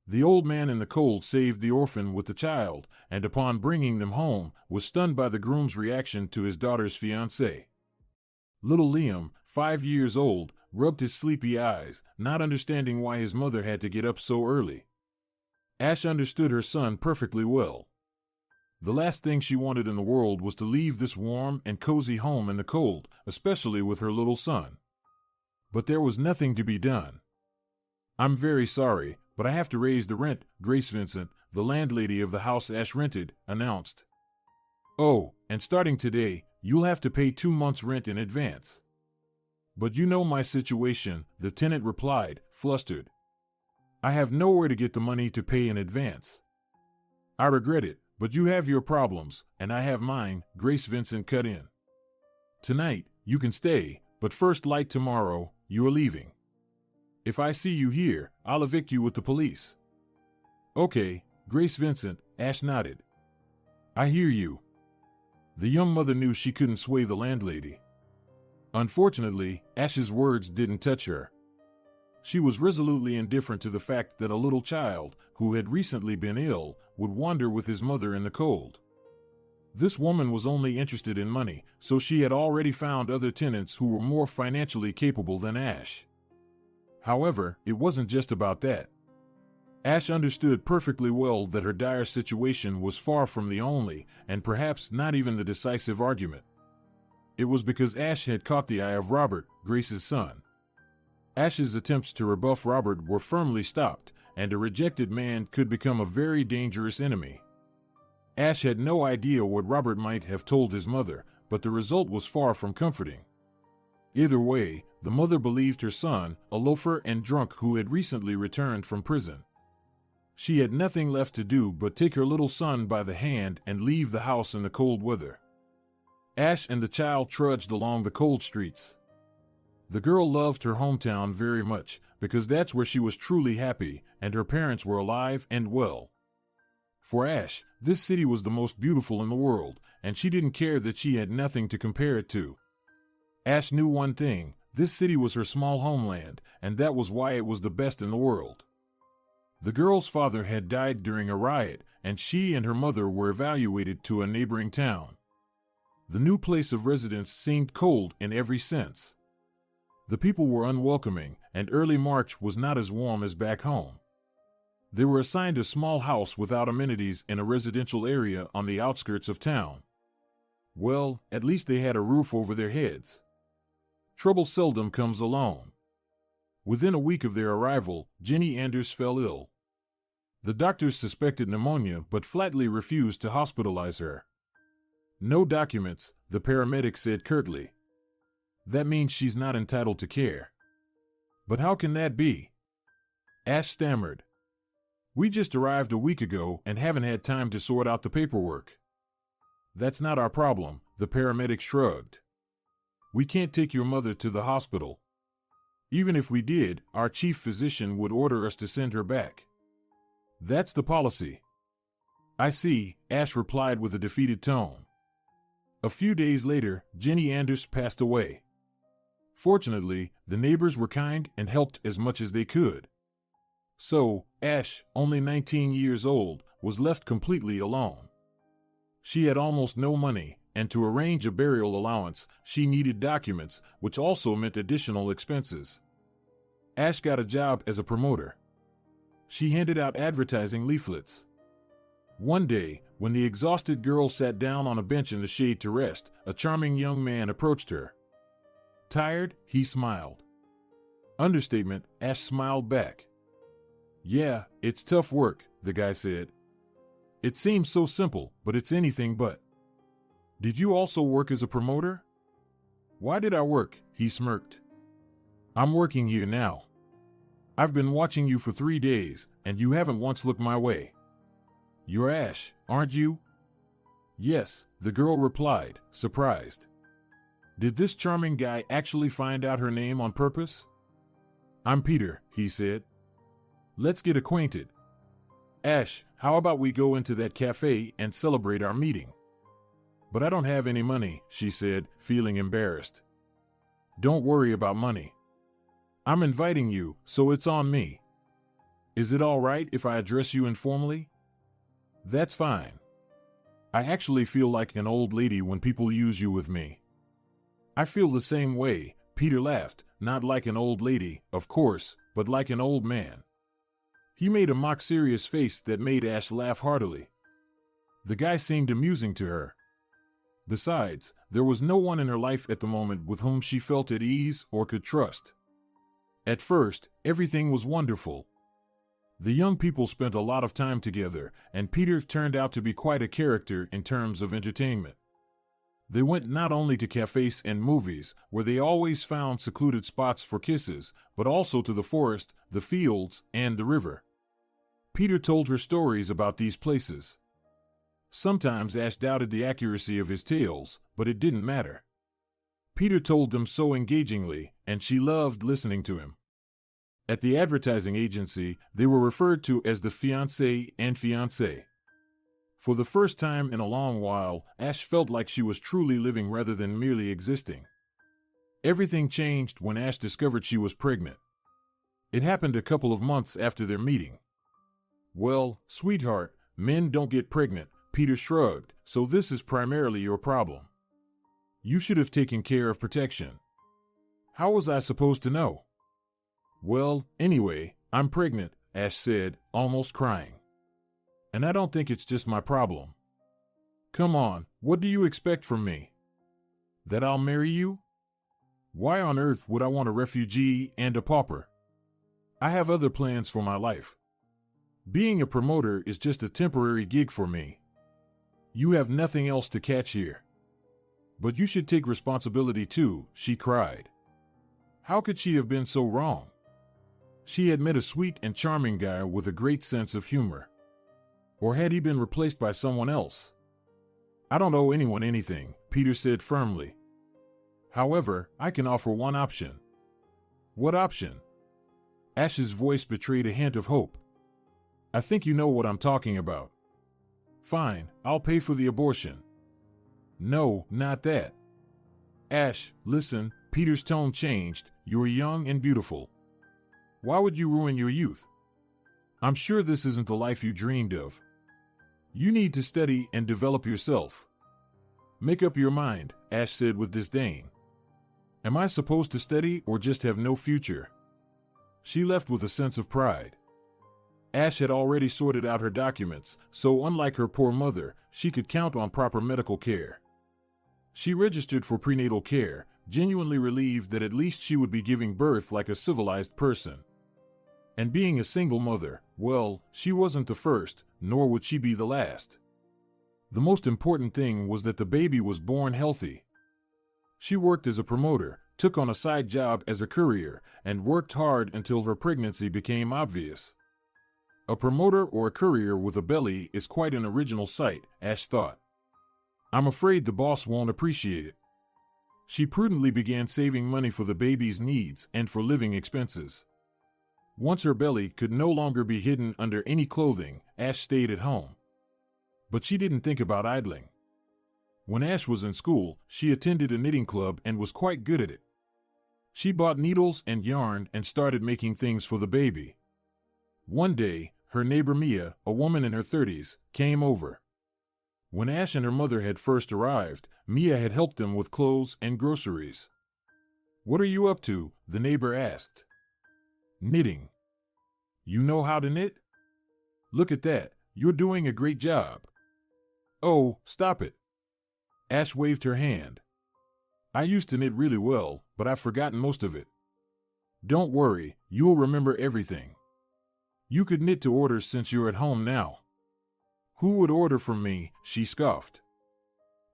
The old man in the cold saved the orphan with the child, and upon bringing them home, was stunned by the groom's reaction to his daughter's fiancé. Little Liam, 5 years old, rubbed his sleepy eyes, not understanding why his mother had to get up so early. Ash understood her son perfectly well. The last thing she wanted in the world was to leave this warm and cozy home in the cold, especially with her little son. But there was nothing to be done. "I'm very sorry, but I have to raise the rent," Grace Vincent, the landlady of the house Ash rented, announced. "Oh, and starting today, you'll have to pay 2 months' rent in advance." "But you know my situation," the tenant replied, flustered. "I have nowhere to get the money to pay in advance." "I regret it, but you have your problems, and I have mine," Grace Vincent cut in. "Tonight, you can stay, but first light tomorrow, you are leaving. If I see you here, I'll evict you with the police." "Okay, Grace Vincent," Ash nodded. "I hear you." The young mother knew she couldn't sway the landlady. Unfortunately, Ash's words didn't touch her. She was resolutely indifferent to the fact that a little child, who had recently been ill, would wander with his mother in the cold. This woman was only interested in money, so she had already found other tenants who were more financially capable than Ash. However, it wasn't just about that. Ash understood perfectly well that her dire situation was far from the only, and perhaps not even the decisive argument. It was because Ash had caught the eye of Robert, Grace's son. Ash's attempts to rebuff Robert were firmly stopped, and a rejected man could become a very dangerous enemy. Ash had no idea what Robert might have told his mother, but the result was far from comforting. Either way, the mother believed her son, a loafer and drunk who had recently returned from prison. She had nothing left to do but take her little son by the hand and leave the house in the cold weather. Ash and the child trudged along the cold streets. The girl loved her hometown very much, because that's where she was truly happy, and her parents were alive and well. For Ash, this city was the most beautiful in the world, and she didn't care that she had nothing to compare it to. Ash knew one thing: this city was her small homeland, and that was why it was the best in the world. The girl's father had died during a riot, and she and her mother were evacuated to a neighboring town. The new place of residence seemed cold in every sense. The people were unwelcoming, and early March was not as warm as back home. They were assigned a small house without amenities in a residential area on the outskirts of town. Well, at least they had a roof over their heads. Trouble seldom comes alone. Within a week of their arrival, Jenny Anders fell ill. The doctors suspected pneumonia but flatly refused to hospitalize her. "No documents," the paramedic said curtly. "That means she's not entitled to care." "But how can that be?" Ash stammered. "We just arrived a week ago and haven't had time to sort out the paperwork." "That's not our problem," the paramedic shrugged. "We can't take your mother to the hospital. Even if we did, our chief physician would order us to send her back. That's the policy." "I see," Ash replied with a defeated tone. A few days later, Jenny Anders passed away. Fortunately, the neighbors were kind and helped as much as they could. So, Ash, only 19 years old, was left completely alone. She had almost no money, and to arrange a burial allowance, she needed documents, which also meant additional expenses. Ash got a job as a promoter. She handed out advertising leaflets. One day, when the exhausted girl sat down on a bench in the shade to rest, a charming young man approached her. "Tired?" he smiled. Understatement, Ash smiled back. "Yeah, it's tough work," the guy said. "It seems so simple, but it's anything but." "Did you also work as a promoter?" "Why did I work?" he smirked. "I'm working here now. I've been watching you for 3 days, and you haven't once looked my way." "You're Ash, aren't you?" "Yes," the girl replied, surprised. Did this charming guy actually find out her name on purpose? "I'm Peter," he said. "Let's get acquainted. Ash, how about we go into that cafe and celebrate our meeting?" "But I don't have any money," she said, feeling embarrassed. "Don't worry about money. I'm inviting you, so it's on me." Is it all right if I address you informally? That's fine. I actually feel like an old lady when people use you with me. I feel the same way, Peter laughed, not like an old lady, of course, but like an old man. He made a mock-serious face that made Ash laugh heartily. The guy seemed amusing to her. Besides, there was no one in her life at the moment with whom she felt at ease or could trust. At first, everything was wonderful. The young people spent a lot of time together, and Peter turned out to be quite a character in terms of entertainment. They went not only to cafes and movies, where they always found secluded spots for kisses, but also to the forest, the fields, and the river. Peter told her stories about these places. Sometimes Ash doubted the accuracy of his tales, but it didn't matter. Peter told them so engagingly, and she loved listening to him. At the advertising agency, they were referred to as the fiancé and fiancée. For the first time in a long while, Ash felt like she was truly living rather than merely existing. Everything changed when Ash discovered she was pregnant. It happened a couple of months after their meeting. Well, sweetheart, men don't get pregnant, Peter shrugged, so this is primarily your problem. You should have taken care of protection. How was I supposed to know? Well, anyway, I'm pregnant, Ash said, almost crying. And I don't think it's just my problem. Come on, what do you expect from me? That I'll marry you? Why on earth would I want a refugee and a pauper? I have other plans for my life. Being a promoter is just a temporary gig for me. You have nothing else to catch here. But you should take responsibility too, she cried. How could she have been so wrong? She had met a sweet and charming guy with a great sense of humor. Or had he been replaced by someone else? I don't owe anyone anything, Peter said firmly. However, I can offer one option. What option? Ash's voice betrayed a hint of hope. I think you know what I'm talking about. Fine, I'll pay for the abortion. No, not that. Ash, listen, Peter's tone changed. You're young and beautiful. Why would you ruin your youth? I'm sure this isn't the life you dreamed of. You need to study and develop yourself. Make up your mind, Ash said with disdain. Am I supposed to study or just have no future? She left with a sense of pride. Ash had already sorted out her documents, so unlike her poor mother, she could count on proper medical care. She registered for prenatal care, genuinely relieved that at least she would be giving birth like a civilized person. And being a single mother, well, she wasn't the first, nor would she be the last. The most important thing was that the baby was born healthy. She worked as a promoter, took on a side job as a courier, and worked hard until her pregnancy became obvious. A promoter or a courier with a belly is quite an original sight, Ash thought. I'm afraid the boss won't appreciate it. She prudently began saving money for the baby's needs and for living expenses. Once her belly could no longer be hidden under any clothing, Ash stayed at home. But she didn't think about idling. When Ash was in school, she attended a knitting club and was quite good at it. She bought needles and yarn and started making things for the baby. One day, her neighbor Mia, a woman in her 30s, came over. When Ash and her mother had first arrived, Mia had helped them with clothes and groceries. What are you up to? The neighbor asked. Knitting. You know how to knit? Look at that, you're doing a great job. Oh, stop it. Ash waved her hand. I used to knit really well, but I've forgotten most of it. Don't worry, you'll remember everything. You could knit to order since you're at home now. Who would order from me? She scoffed.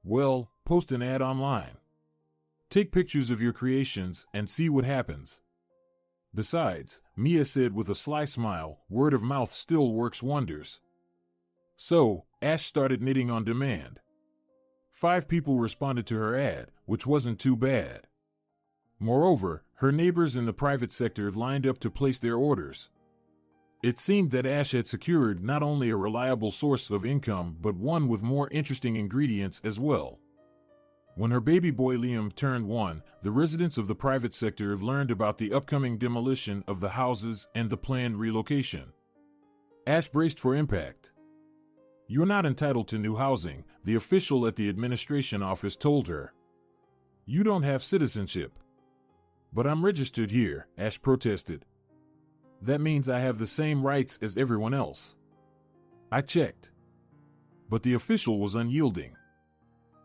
Well, post an ad online. Take pictures of your creations and see what happens. Besides, Mia said with a sly smile, word of mouth still works wonders. So, Ash started knitting on demand. 5 people responded to her ad, which wasn't too bad. Moreover, her neighbors in the private sector lined up to place their orders. It seemed that Ash had secured not only a reliable source of income but one with more interesting ingredients as well. When her baby boy Liam turned 1, the residents of the private sector learned about the upcoming demolition of the houses and the planned relocation. Ash braced for impact. You're not entitled to new housing, the official at the administration office told her. You don't have citizenship. But I'm registered here, Ash protested. That means I have the same rights as everyone else. I checked. But the official was unyielding.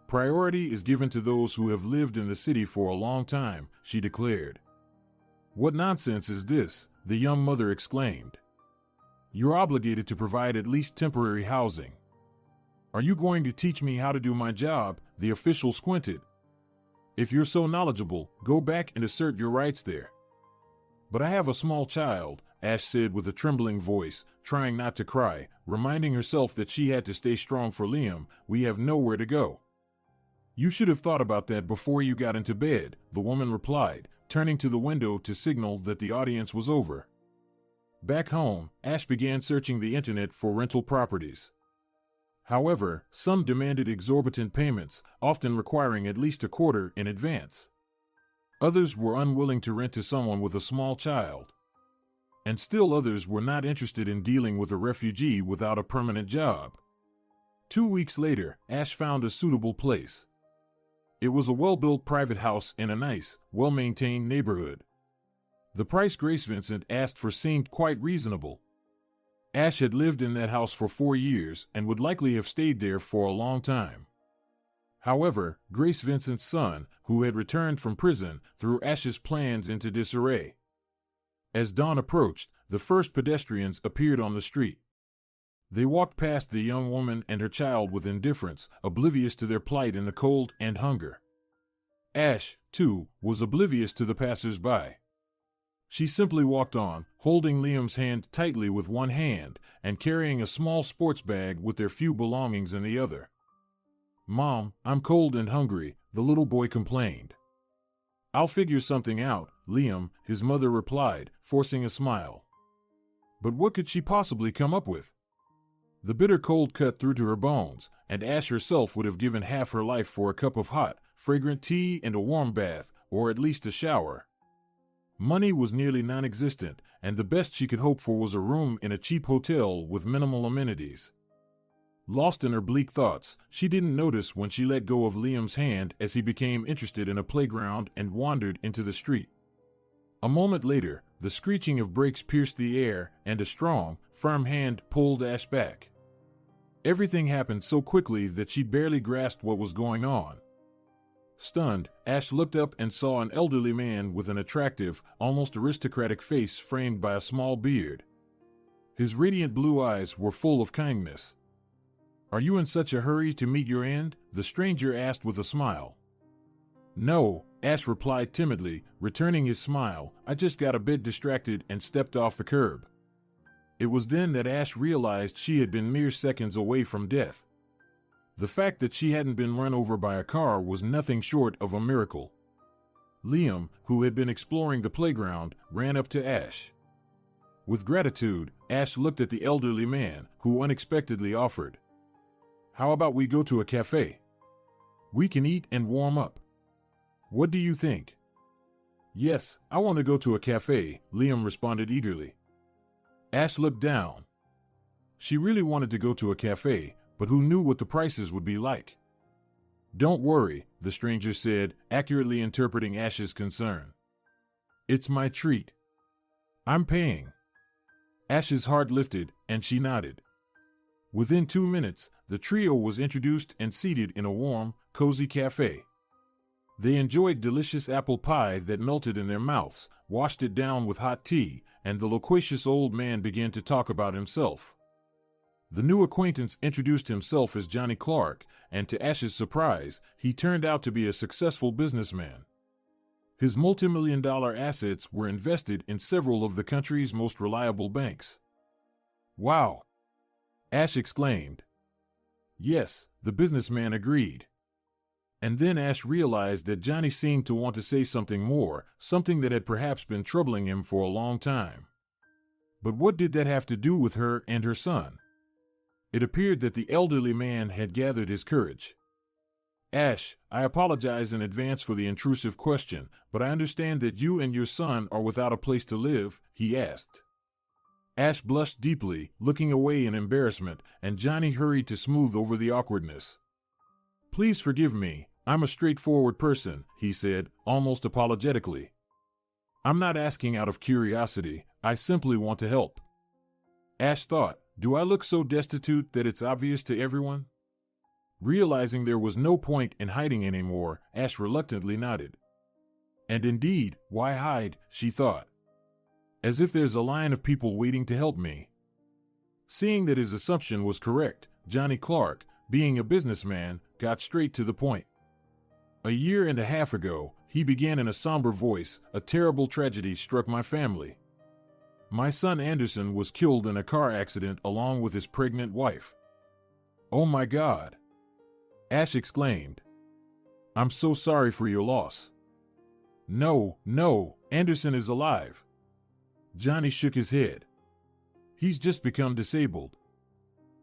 Priority is given to those who have lived in the city for a long time, she declared. What nonsense is this? The young mother exclaimed. You're obligated to provide at least temporary housing. Are you going to teach me how to do my job? The official squinted. If you're so knowledgeable, go back and assert your rights there. But I have a small child, Ash said with a trembling voice, trying not to cry, reminding herself that she had to stay strong for Liam. We have nowhere to go. You should have thought about that before you got into bed, the woman replied, turning to the window to signal that the audience was over. Back home, Ash began searching the internet for rental properties. However, some demanded exorbitant payments, often requiring at least a quarter in advance. Others were unwilling to rent to someone with a small child. And still others were not interested in dealing with a refugee without a permanent job. 2 weeks later, Ash found a suitable place. It was a well-built private house in a nice, well-maintained neighborhood. The price Grace Vincent asked for seemed quite reasonable. Ash had lived in that house for 4 years and would likely have stayed there for a long time. However, Grace Vincent's son, who had returned from prison, threw Ash's plans into disarray. As dawn approached, the first pedestrians appeared on the street. They walked past the young woman and her child with indifference, oblivious to their plight in the cold and hunger. Ash, too, was oblivious to the passers-by. She simply walked on, holding Liam's hand tightly with one hand and carrying a small sports bag with their few belongings in the other. Mom, I'm cold and hungry, the little boy complained. I'll figure something out, Liam, his mother replied, forcing a smile. But what could she possibly come up with? The bitter cold cut through to her bones, and Ash herself would have given half her life for a cup of hot, fragrant tea and a warm bath, or at least a shower. Money was nearly non-existent, and the best she could hope for was a room in a cheap hotel with minimal amenities. Lost in her bleak thoughts, she didn't notice when she let go of Liam's hand as he became interested in a playground and wandered into the street. A moment later, the screeching of brakes pierced the air, and a strong, firm hand pulled Ash back. Everything happened so quickly that she barely grasped what was going on. Stunned, Ash looked up and saw an elderly man with an attractive, almost aristocratic face framed by a small beard. His radiant blue eyes were full of kindness. Are you in such a hurry to meet your end? The stranger asked with a smile. No, Ash replied timidly, returning his smile. I just got a bit distracted and stepped off the curb. It was then that Ash realized she had been mere seconds away from death. The fact that she hadn't been run over by a car was nothing short of a miracle. Liam, who had been exploring the playground, ran up to Ash. With gratitude, Ash looked at the elderly man, who unexpectedly offered, "How about we go to a cafe? We can eat and warm up. What do you think?" "Yes, I want to go to a cafe," Liam responded eagerly. Ash looked down. She really wanted to go to a cafe, but who knew what the prices would be like? "Don't worry," the stranger said, accurately interpreting Ash's concern. "It's my treat. I'm paying." Ash's heart lifted, and she nodded. Within 2 minutes, the trio was introduced and seated in a warm, cozy cafe. They enjoyed delicious apple pie that melted in their mouths, washed it down with hot tea, and the loquacious old man began to talk about himself. The new acquaintance introduced himself as Johnny Clark, and to Ash's surprise, he turned out to be a successful businessman. His multimillion-dollar assets were invested in several of the country's most reliable banks. "Wow!" Ash exclaimed. "Yes," the businessman agreed. And then Ash realized that Johnny seemed to want to say something more, something that had perhaps been troubling him for a long time. But what did that have to do with her and her son? It appeared that the elderly man had gathered his courage. "Ash, I apologize in advance for the intrusive question, but I understand that you and your son are without a place to live," he asked. Ash blushed deeply, looking away in embarrassment, and Johnny hurried to smooth over the awkwardness. "Please forgive me, I'm a straightforward person," he said, almost apologetically. "I'm not asking out of curiosity, I simply want to help." Ash thought, "Do I look so destitute that it's obvious to everyone?" Realizing there was no point in hiding anymore, Ash reluctantly nodded. And indeed, why hide, she thought. As if there's a line of people waiting to help me. Seeing that his assumption was correct, Johnny Clark, being a businessman, got straight to the point. "A year and a half ago," he began in a somber voice, "a terrible tragedy struck my family. My son Anderson was killed in a car accident along with his pregnant wife." "Oh my God!" Ash exclaimed. "I'm so sorry for your loss." No, Anderson is alive." Johnny shook his head. "He's just become disabled."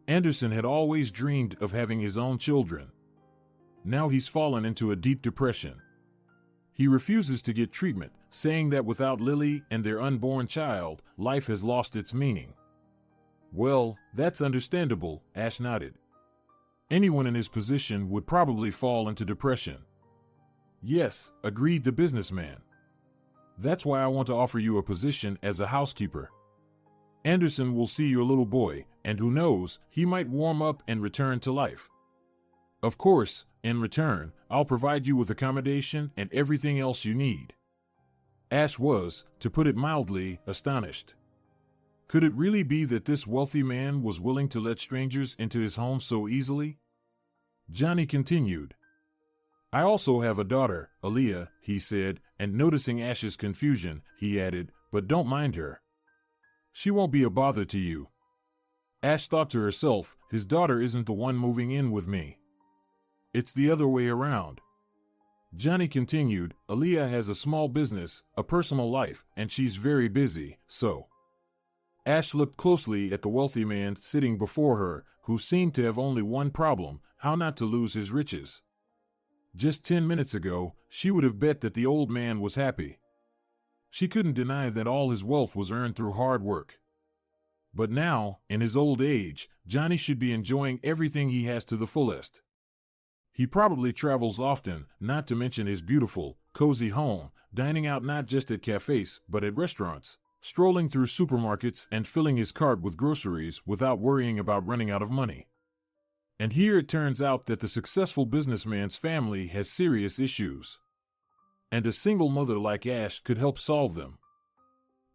Anderson had always dreamed of having his own children. Now he's fallen into a deep depression. He refuses to get treatment, saying that without Lily and their unborn child, life has lost its meaning. "Well, that's understandable," Ash nodded. "Anyone in his position would probably fall into depression." "Yes," agreed the businessman. "That's why I want to offer you a position as a housekeeper. Anderson will see your little boy, and who knows, he might warm up and return to life. Of course, in return, I'll provide you with accommodation and everything else you need." Ash was, to put it mildly, astonished. Could it really be that this wealthy man was willing to let strangers into his home so easily? Johnny continued. "I also have a daughter, Aaliyah," he said, and noticing Ash's confusion, he added, "but don't mind her. She won't be a bother to you." Ash thought to herself, his daughter isn't the one moving in with me. It's the other way around. Johnny continued, "Aaliyah has a small business, a personal life, and she's very busy, so." Ash looked closely at the wealthy man sitting before her, who seemed to have only one problem, how not to lose his riches. Just 10 minutes ago, she would have bet that the old man was happy. She couldn't deny that all his wealth was earned through hard work. But now, in his old age, Johnny should be enjoying everything he has to the fullest. He probably travels often, not to mention his beautiful, cozy home, dining out not just at cafes, but at restaurants, strolling through supermarkets and filling his cart with groceries without worrying about running out of money. And here it turns out that the successful businessman's family has serious issues. And a single mother like Ash could help solve them.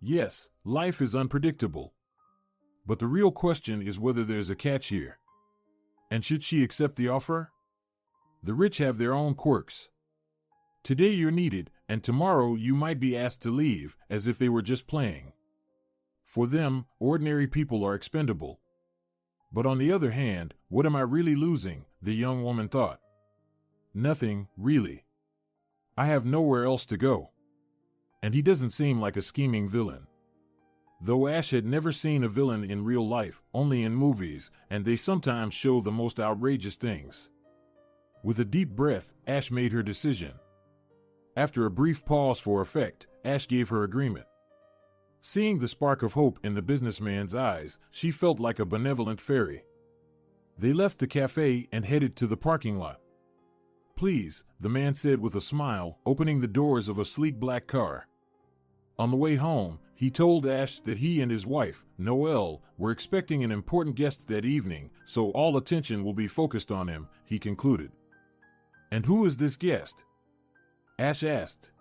Yes, life is unpredictable. But the real question is whether there's a catch here. And should she accept the offer? The rich have their own quirks. Today you're needed, and tomorrow you might be asked to leave, as if they were just playing. For them, ordinary people are expendable. But on the other hand, what am I really losing? The young woman thought. Nothing, really. I have nowhere else to go. And he doesn't seem like a scheming villain. Though Ash had never seen a villain in real life, only in movies, and they sometimes show the most outrageous things. With a deep breath, Ash made her decision. After a brief pause for effect, Ash gave her agreement. Seeing the spark of hope in the businessman's eyes, she felt like a benevolent fairy. They left the cafe and headed to the parking lot. "Please," the man said with a smile, opening the doors of a sleek black car. On the way home, he told Ash that he and his wife, Noelle, were expecting an important guest that evening, so all attention will be focused on him, he concluded. "And who is this guest?" Ash asked.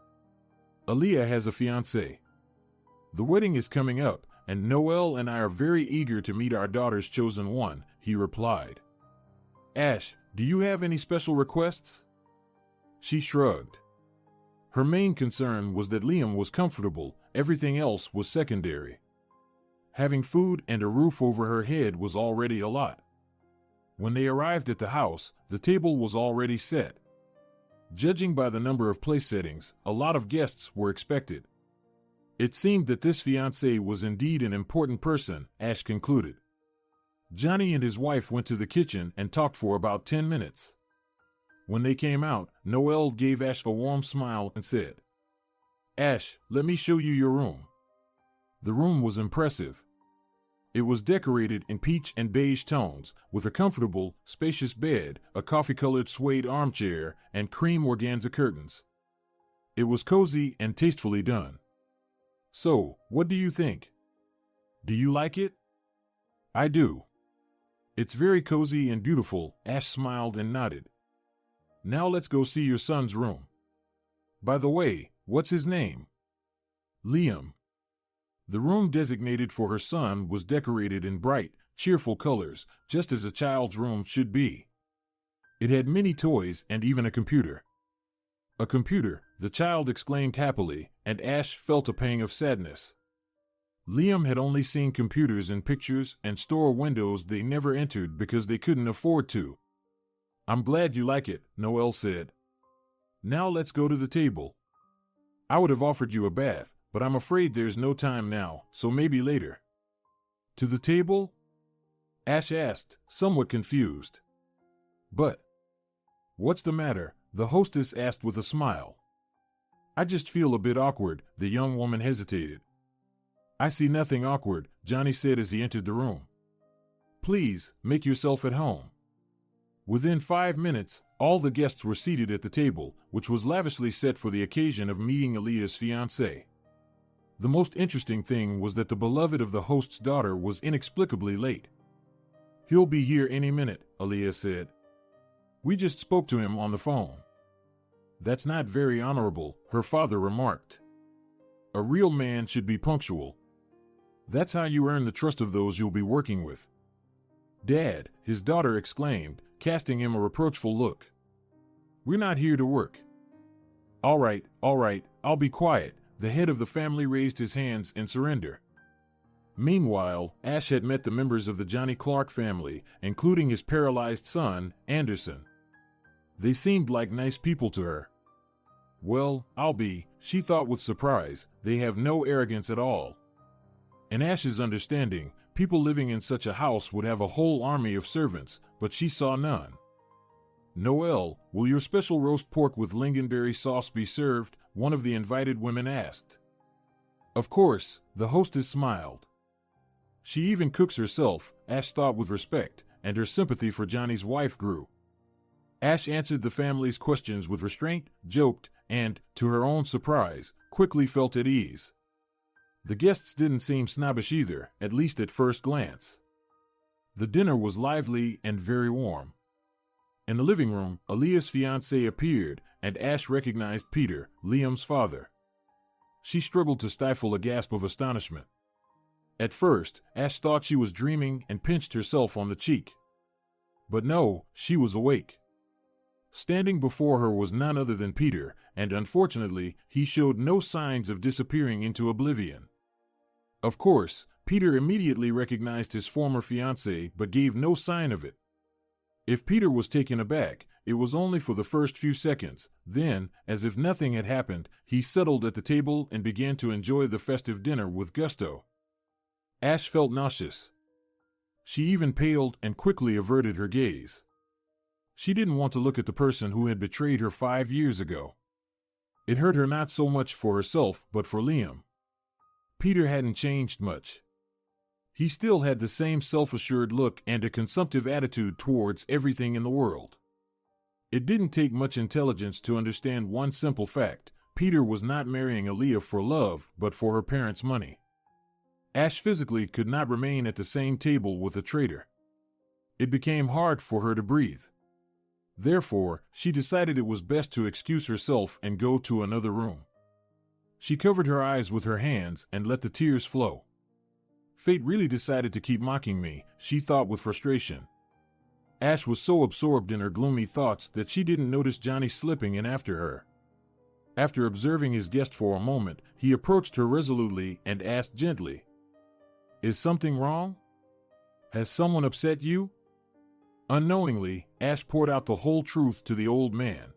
"Aaliyah has a fiancé. The wedding is coming up, and Noelle and I are very eager to meet our daughter's chosen one," he replied. "Ash, do you have any special requests?" She shrugged. Her main concern was that Liam was comfortable, everything else was secondary. Having food and a roof over her head was already a lot. When they arrived at the house, the table was already set. Judging by the number of place settings, a lot of guests were expected. It seemed that this fiancé was indeed an important person, Ash concluded. Johnny and his wife went to the kitchen and talked for about 10 minutes. When they came out, Noelle gave Ash a warm smile and said, "Ash, let me show you your room." The room was impressive. It was decorated in peach and beige tones, with a comfortable, spacious bed, a coffee-colored suede armchair, and cream organza curtains. It was cozy and tastefully done. So, what do you think? Do you like it? I do. It's very cozy and beautiful, Ash smiled and nodded. Now let's go see your son's room. By the way, what's his name? Liam. The room designated for her son was decorated in bright, cheerful colors, just as a child's room should be. It had many toys and even a computer. A computer, the child exclaimed happily, and Ash felt a pang of sadness. Liam had only seen computers in pictures and store windows they never entered because they couldn't afford to. I'm glad you like it, Noelle said. Now let's go to the table. I would have offered you a bath, but I'm afraid there's no time now, so maybe later. To the table? Ash asked, somewhat confused. But what's the matter? The hostess asked with a smile. I just feel a bit awkward, the young woman hesitated. I see nothing awkward, Johnny said as he entered the room. Please, make yourself at home. Within 5 minutes, all the guests were seated at the table, which was lavishly set for the occasion of meeting Aaliyah's fiancé. The most interesting thing was that the beloved of the host's daughter was inexplicably late. He'll be here any minute, Aaliyah said. We just spoke to him on the phone. That's not very honorable, her father remarked. A real man should be punctual. That's how you earn the trust of those you'll be working with. Dad, his daughter exclaimed, casting him a reproachful look. We're not here to work. All right, I'll be quiet. The head of the family raised his hands in surrender. Meanwhile, Ash had met the members of the Johnny Clark family, including his paralyzed son, Anderson. They seemed like nice people to her. Well, she thought with surprise, they have no arrogance at all. In Ash's understanding, people living in such a house would have a whole army of servants, but she saw none. Noelle, will your special roast pork with lingonberry sauce be served? One of the invited women asked. Of course, the hostess smiled. She even cooks herself, Ash thought with respect, and her sympathy for Johnny's wife grew. Ash answered the family's questions with restraint, joked, and, to her own surprise, quickly felt at ease. The guests didn't seem snobbish either, at least at first glance. The dinner was lively and very warm. In the living room, Aaliyah's fiancé appeared, and Ash recognized Peter, Liam's father. She struggled to stifle a gasp of astonishment. At first, Ash thought she was dreaming and pinched herself on the cheek. But no, she was awake. Standing before her was none other than Peter, and unfortunately, he showed no signs of disappearing into oblivion. Of course, Peter immediately recognized his former fiancée but gave no sign of it. If Peter was taken aback, it was only for the first few seconds. Then, as if nothing had happened, he settled at the table and began to enjoy the festive dinner with gusto. Ash felt nauseous. She even paled and quickly averted her gaze. She didn't want to look at the person who had betrayed her 5 years ago. It hurt her not so much for herself but for Liam. Peter hadn't changed much. He still had the same self-assured look and a consumptive attitude towards everything in the world. It didn't take much intelligence to understand one simple fact: Peter was not marrying Aaliyah for love, but for her parents' money. Ash physically could not remain at the same table with a traitor. It became hard for her to breathe. Therefore, she decided it was best to excuse herself and go to another room. She covered her eyes with her hands and let the tears flow. Fate really decided to keep mocking me, she thought with frustration. Ash was so absorbed in her gloomy thoughts that she didn't notice Johnny slipping in after her. After observing his guest for a moment, he approached her resolutely and asked gently, "Is something wrong? Has someone upset you?" Unknowingly, Ash poured out the whole truth to the old man.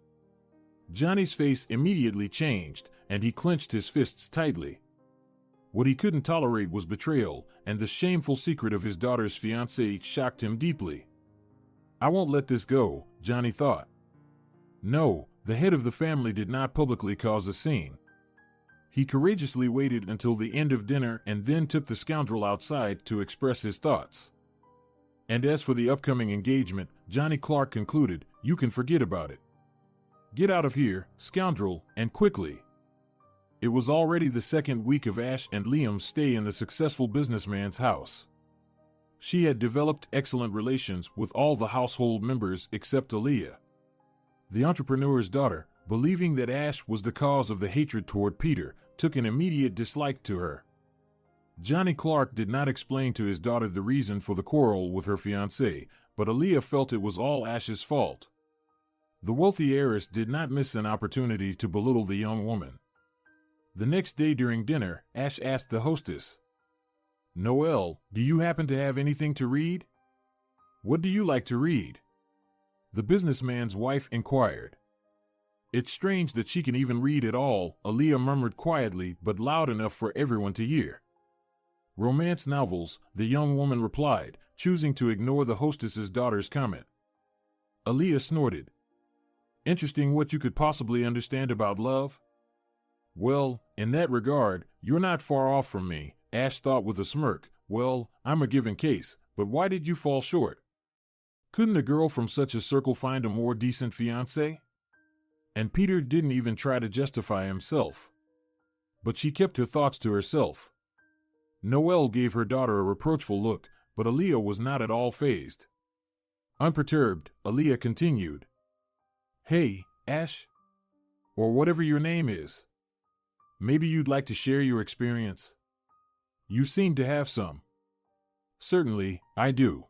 Johnny's face immediately changed, and he clenched his fists tightly. What he couldn't tolerate was betrayal, and the shameful secret of his daughter's fiancé shocked him deeply. I won't let this go, Johnny thought. No, the head of the family did not publicly cause a scene. He courageously waited until the end of dinner and then took the scoundrel outside to express his thoughts. And as for the upcoming engagement, Johnny Clark concluded, you can forget about it. Get out of here, scoundrel, and quickly. It was already the second week of Ash and Liam's stay in the successful businessman's house. She had developed excellent relations with all the household members except Aaliyah. The entrepreneur's daughter, believing that Ash was the cause of the hatred toward Peter, took an immediate dislike to her. Johnny Clark did not explain to his daughter the reason for the quarrel with her fiancé, but Aaliyah felt it was all Ash's fault. The wealthy heiress did not miss an opportunity to belittle the young woman. The next day during dinner, Ash asked the hostess, Noelle, do you happen to have anything to read? What do you like to read? The businessman's wife inquired. It's strange that she can even read at all, Aaliyah murmured quietly but loud enough for everyone to hear. Romance novels, the young woman replied, choosing to ignore the hostess's daughter's comment. Aaliyah snorted. Interesting what you could possibly understand about love? Well, in that regard, you're not far off from me, Ash thought with a smirk. Well, I'm a given case, but why did you fall short? Couldn't a girl from such a circle find a more decent fiancé? And Peter didn't even try to justify himself. But she kept her thoughts to herself. Noelle gave her daughter a reproachful look, but Aaliyah was not at all fazed. Unperturbed, Aaliyah continued. Hey, Ash? Or whatever your name is. Maybe you'd like to share your experience? You seem to have some. Certainly, I do.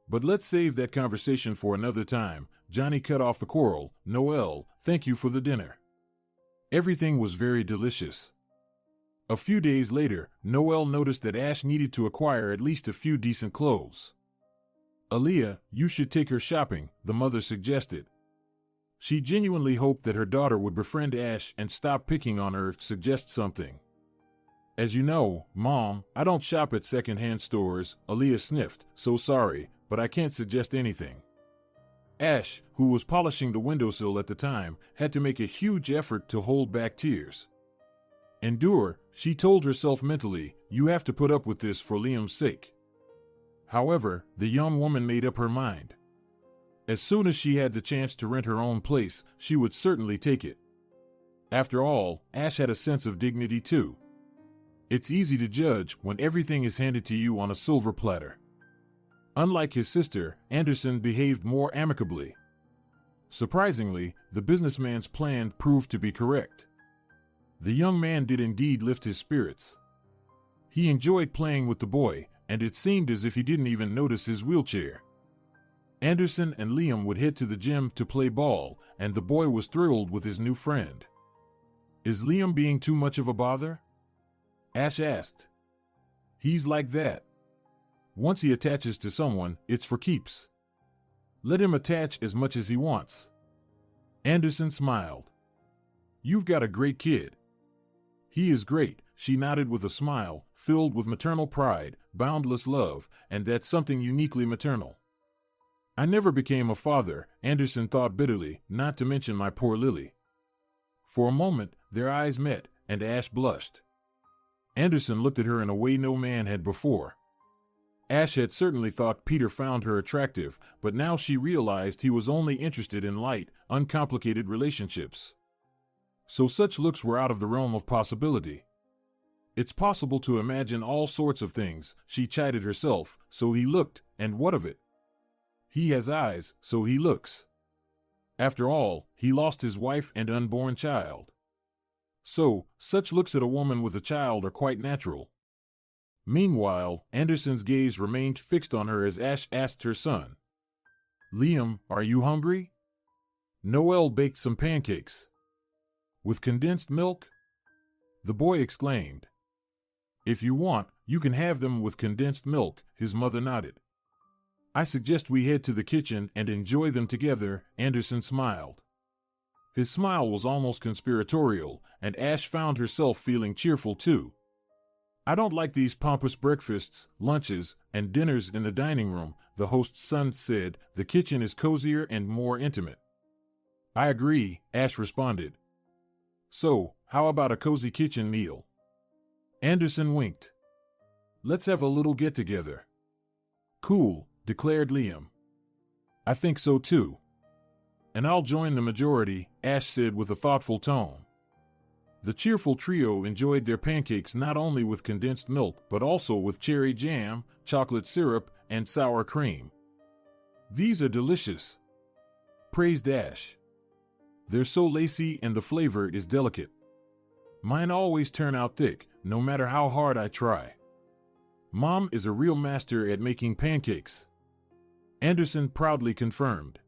But let's save that conversation for another time. Johnny cut off the quarrel. Noelle, thank you for the dinner. Everything was very delicious. A few days later, Noelle noticed that Ash needed to acquire at least a few decent clothes. Aaliyah, you should take her shopping, the mother suggested. She genuinely hoped that her daughter would befriend Ash and stop picking on her, suggest something. As you know, Mom, I don't shop at second-hand stores, Aaliyah sniffed, so sorry, but I can't suggest anything. Ash, who was polishing the windowsill at the time, had to make a huge effort to hold back tears. Endure, she told herself mentally, you have to put up with this for Liam's sake. However, the young woman made up her mind. As soon as she had the chance to rent her own place, she would certainly take it. After all, Ash had a sense of dignity too. It's easy to judge when everything is handed to you on a silver platter. Unlike his sister, Anderson behaved more amicably. Surprisingly, the businessman's plan proved to be correct. The young man did indeed lift his spirits. He enjoyed playing with the boy, and it seemed as if he didn't even notice his wheelchair. Anderson and Liam would head to the gym to play ball, and the boy was thrilled with his new friend. Is Liam being too much of a bother? Ash asked. He's like that. Once he attaches to someone, it's for keeps. Let him attach as much as he wants. Anderson smiled. You've got a great kid. He is great, she nodded with a smile, filled with maternal pride, boundless love, and that's something uniquely maternal. I never became a father, Anderson thought bitterly, not to mention my poor Lily. For a moment, their eyes met, and Ash blushed. Anderson looked at her in a way no man had before. Ash had certainly thought Peter found her attractive, but now she realized he was only interested in light, uncomplicated relationships. So such looks were out of the realm of possibility. It's possible to imagine all sorts of things, she chided herself, so he looked, and what of it? He has eyes, so he looks. After all, he lost his wife and unborn child. So, such looks at a woman with a child are quite natural. Meanwhile, Anderson's gaze remained fixed on her as Ash asked her son, Liam, are you hungry? Noelle baked some pancakes. With condensed milk? The boy exclaimed. If you want, you can have them with condensed milk, his mother nodded. I suggest we head to the kitchen and enjoy them together, Anderson smiled. His smile was almost conspiratorial, and Ash found herself feeling cheerful too. I don't like these pompous breakfasts, lunches, and dinners in the dining room, the host's son said. The kitchen is cozier and more intimate. I agree, Ash responded. So, how about a cozy kitchen meal? Anderson winked. Let's have a little get-together. Cool, declared Liam. I think so too. And I'll join the majority, Ash said with a thoughtful tone. The cheerful trio enjoyed their pancakes not only with condensed milk but also with cherry jam, chocolate syrup, and sour cream. These are delicious, praised Ash. They're so lacy and the flavor is delicate. Mine always turn out thick, no matter how hard I try. Mom is a real master at making pancakes, Anderson proudly confirmed.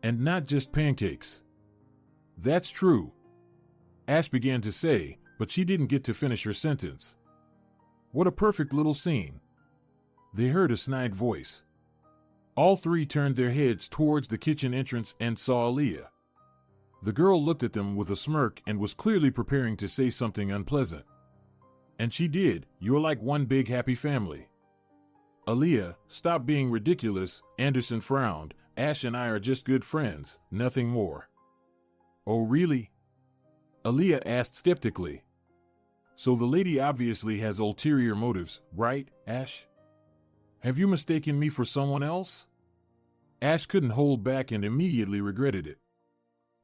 And not just pancakes. That's true, Ash began to say, but she didn't get to finish her sentence. What a perfect little scene. They heard a snide voice. All three turned their heads towards the kitchen entrance and saw Aaliyah. The girl looked at them with a smirk and was clearly preparing to say something unpleasant. And she did. You're like one big happy family. Aaliyah, stop being ridiculous, Anderson frowned. Ash and I are just good friends, nothing more. Oh really? Aaliyah asked skeptically. So the lady obviously has ulterior motives, right, Ash? Have you mistaken me for someone else? Ash couldn't hold back and immediately regretted it.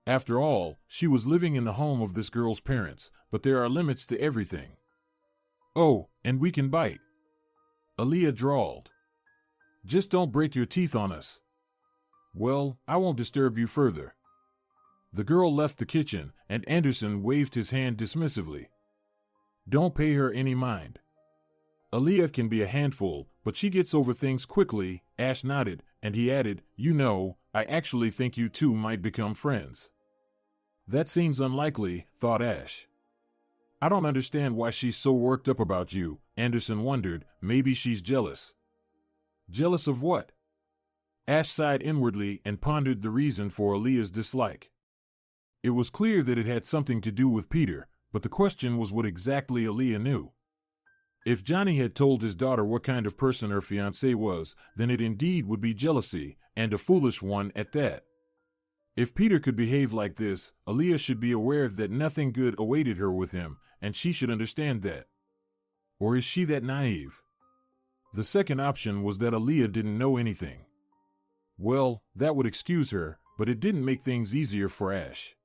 After all, she was living in the home of this girl's parents, but there are limits to everything. Oh, and we can bite, Aaliyah drawled. Just don't break your teeth on us. Well, I won't disturb you further. The girl left the kitchen, and Anderson waved his hand dismissively. Don't pay her any mind. Aaliyah can be a handful, but she gets over things quickly, Ash nodded, and he added, you know, I actually think you two might become friends. That seems unlikely, thought Ash. I don't understand why she's so worked up about you, Anderson wondered. Maybe she's jealous. Jealous of what? Ash sighed inwardly and pondered the reason for Aaliyah's dislike. It was clear that it had something to do with Peter, but the question was what exactly Aaliyah knew. If Johnny had told his daughter what kind of person her fiancé was, then it indeed would be jealousy, and a foolish one at that. If Peter could behave like this, Aaliyah should be aware that nothing good awaited her with him, and she should understand that. Or is she that naive? The second option was that Aaliyah didn't know anything. Well, that would excuse her, but it didn't make things easier for Ash.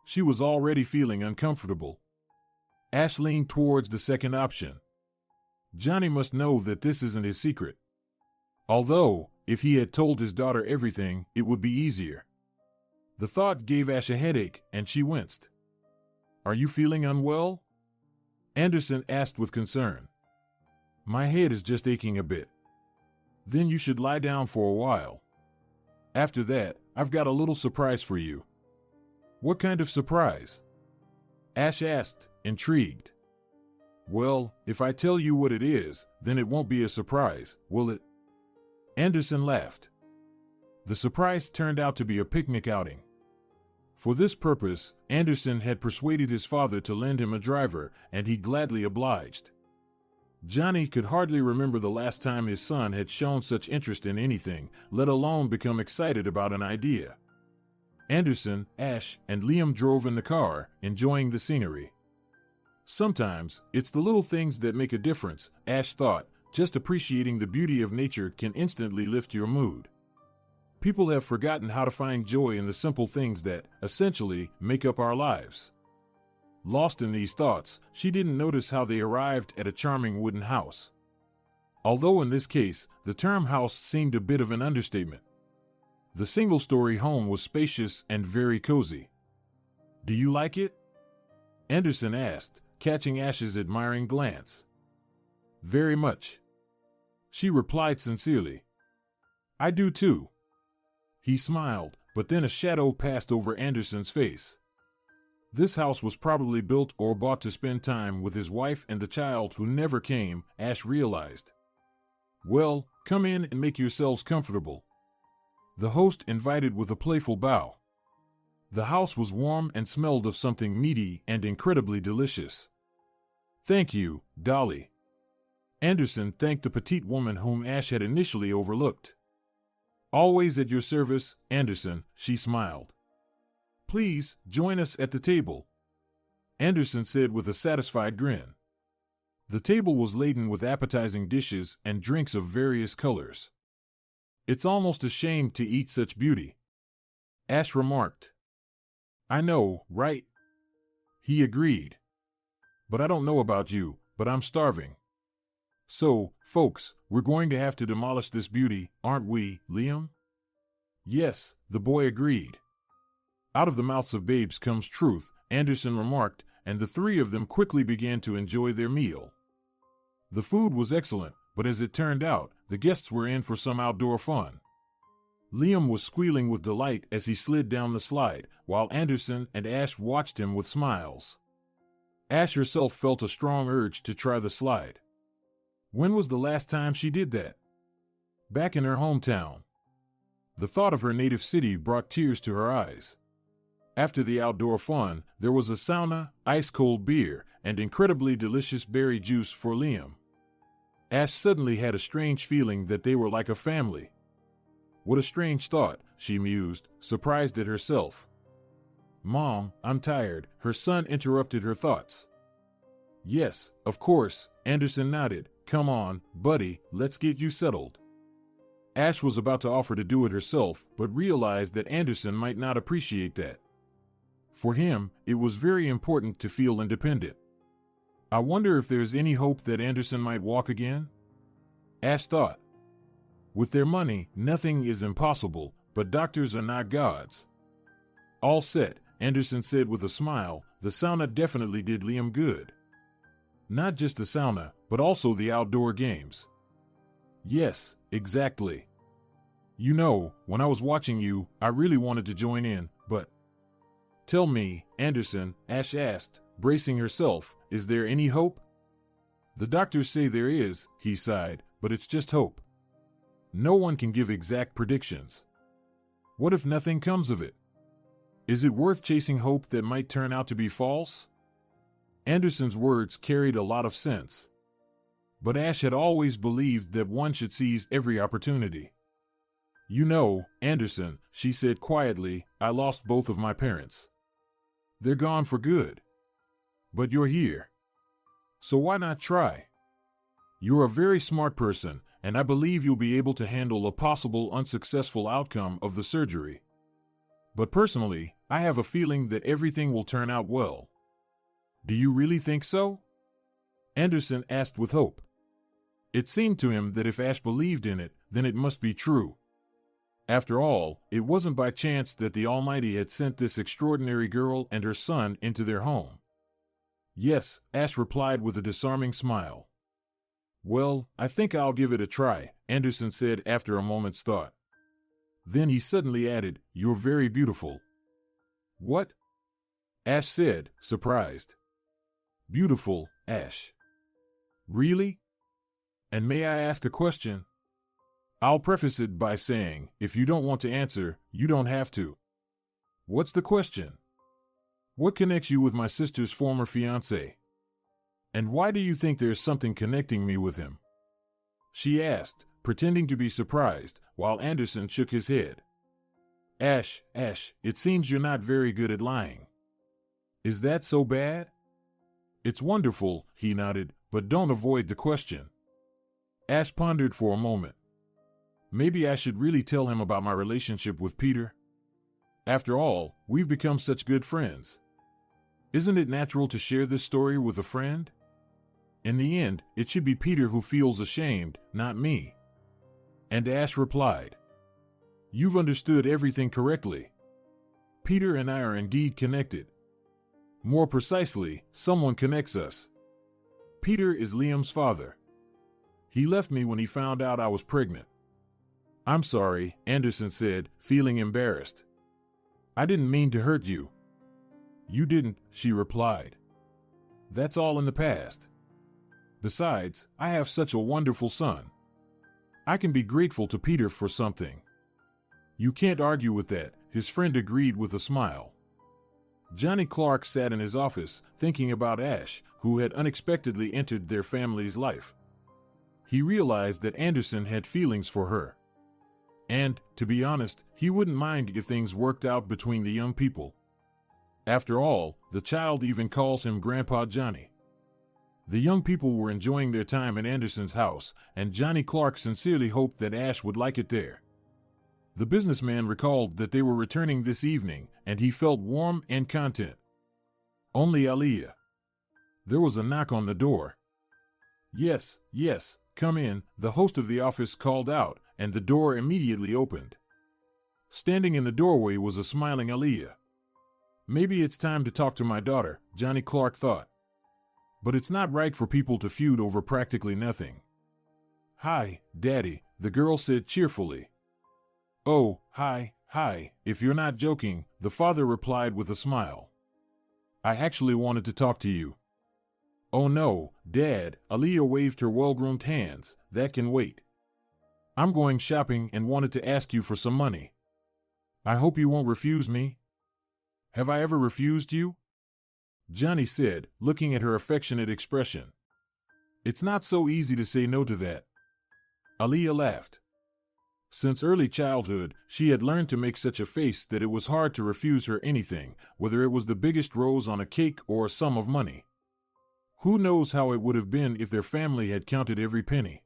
She was already feeling uncomfortable. Ash leaned towards the second option. Johnny must know that this isn't his secret. Although, if he had told his daughter everything, it would be easier. The thought gave Ash a headache, and she winced. Are you feeling unwell? Anderson asked with concern. My head is just aching a bit. Then you should lie down for a while. After that, I've got a little surprise for you. What kind of surprise? Ash asked, intrigued. Well, if I tell you what it is, then it won't be a surprise, will it? Anderson laughed. The surprise turned out to be a picnic outing. For this purpose, Anderson had persuaded his father to lend him a driver, and he gladly obliged. Johnny could hardly remember the last time his son had shown such interest in anything, let alone become excited about an idea. Anderson, Ash, and Liam drove in the car, enjoying the scenery. Sometimes, it's the little things that make a difference, Ash thought. Just appreciating the beauty of nature can instantly lift your mood. People have forgotten how to find joy in the simple things that, essentially, make up our lives. Lost in these thoughts, she didn't notice how they arrived at a charming wooden house. Although in this case, the term house seemed a bit of an understatement. The single-story home was spacious and very cozy. Do you like it? Anderson asked, catching Ash's admiring glance. Very much. She replied sincerely. I do too. He smiled, but then a shadow passed over Anderson's face. This house was probably built or bought to spend time with his wife and the child who never came, Ash realized. Well, come in and make yourselves comfortable. The host invited with a playful bow. The house was warm and smelled of something meaty and incredibly delicious. Thank you, Dolly. Anderson thanked the petite woman whom Ash had initially overlooked. Always at your service, Anderson, she smiled. Please, join us at the table. Anderson said with a satisfied grin. The table was laden with appetizing dishes and drinks of various colors. It's almost a shame to eat such beauty, Ash remarked. I know, right? He agreed. But I don't know about you, but I'm starving. So, folks, we're going to have to demolish this beauty, aren't we, Liam? Yes, the boy agreed. Out of the mouths of babes comes truth, Anderson remarked, and the three of them quickly began to enjoy their meal. The food was excellent, but as it turned out, the guests were in for some outdoor fun. Liam was squealing with delight as he slid down the slide, while Anderson and Ash watched him with smiles. Ash herself felt a strong urge to try the slide. When was the last time she did that? Back in her hometown. The thought of her native city brought tears to her eyes. After the outdoor fun, there was a sauna, ice-cold beer, and incredibly delicious berry juice for Liam. Ash suddenly had a strange feeling that they were like a family. What a strange thought, she mused, surprised at herself. Mom, I'm tired, her son interrupted her thoughts. Yes, of course, Anderson nodded. Come on, buddy, let's get you settled. Ash was about to offer to do it herself, but realized that Anderson might not appreciate that. For him, it was very important to feel independent. I wonder if there's any hope that Anderson might walk again? Ash thought. With their money, nothing is impossible, but doctors are not gods. All set, Anderson said with a smile. The sauna definitely did Liam good. Not just the sauna, but also the outdoor games. Yes, exactly. You know, when I was watching you, I really wanted to join in, but... Tell me, Anderson, Ash asked, bracing herself, is there any hope? The doctors say there is, he sighed, but it's just hope. No one can give exact predictions. What if nothing comes of it? Is it worth chasing hope that might turn out to be false? Anderson's words carried a lot of sense. But Ash had always believed that one should seize every opportunity. You know, Anderson, she said quietly, I lost both of my parents. They're gone for good. But you're here. So why not try? You're a very smart person, and I believe you'll be able to handle a possible unsuccessful outcome of the surgery. But personally, I have a feeling that everything will turn out well. Do you really think so? Anderson asked with hope. It seemed to him that if Ash believed in it, then it must be true. After all, it wasn't by chance that the Almighty had sent this extraordinary girl and her son into their home. Yes, Ash replied with a disarming smile. Well, I think I'll give it a try, Anderson said after a moment's thought. Then he suddenly added, You're very beautiful. What? Ash said, surprised. Beautiful, Ash. Really? And may I ask a question? I'll preface it by saying, if you don't want to answer, you don't have to. What's the question? What connects you with my sister's former fiancé? And why do you think there's something connecting me with him? She asked, pretending to be surprised, while Anderson shook his head. Ash, it seems you're not very good at lying. Is that so bad? It's wonderful, he nodded, but don't avoid the question. Ash pondered for a moment. Maybe I should really tell him about my relationship with Peter. After all, we've become such good friends. Isn't it natural to share this story with a friend? In the end, it should be Peter who feels ashamed, not me. And Ash replied, You've understood everything correctly. Peter and I are indeed connected. More precisely, someone connects us. Peter is Liam's father. He left me when he found out I was pregnant. I'm sorry, Anderson said, feeling embarrassed. I didn't mean to hurt you. You didn't, she replied. That's all in the past. Besides, I have such a wonderful son. I can be grateful to Peter for something. You can't argue with that, his friend agreed with a smile. Johnny Clark sat in his office, thinking about Ash, who had unexpectedly entered their family's life. He realized that Anderson had feelings for her. And, to be honest, he wouldn't mind if things worked out between the young people. After all, the child even calls him Grandpa Johnny. The young people were enjoying their time at Anderson's house, and Johnny Clark sincerely hoped that Ash would like it there. The businessman recalled that they were returning this evening, and he felt warm and content. Only Aaliyah. There was a knock on the door. Yes, yes, come in, the host of the office called out, and the door immediately opened. Standing in the doorway was a smiling Aaliyah. Maybe it's time to talk to my daughter, Johnny Clark thought. But it's not right for people to feud over practically nothing. Hi, Daddy, the girl said cheerfully. Oh, hi, if you're not joking, the father replied with a smile. I actually wanted to talk to you. Oh no, Dad, Aaliyah waved her well-groomed hands, that can wait. I'm going shopping and wanted to ask you for some money. I hope you won't refuse me. Have I ever refused you? Johnny said, looking at her affectionate expression. It's not so easy to say no to that. Aaliyah laughed. Since early childhood, she had learned to make such a face that it was hard to refuse her anything, whether it was the biggest rose on a cake or a sum of money. Who knows how it would have been if their family had counted every penny.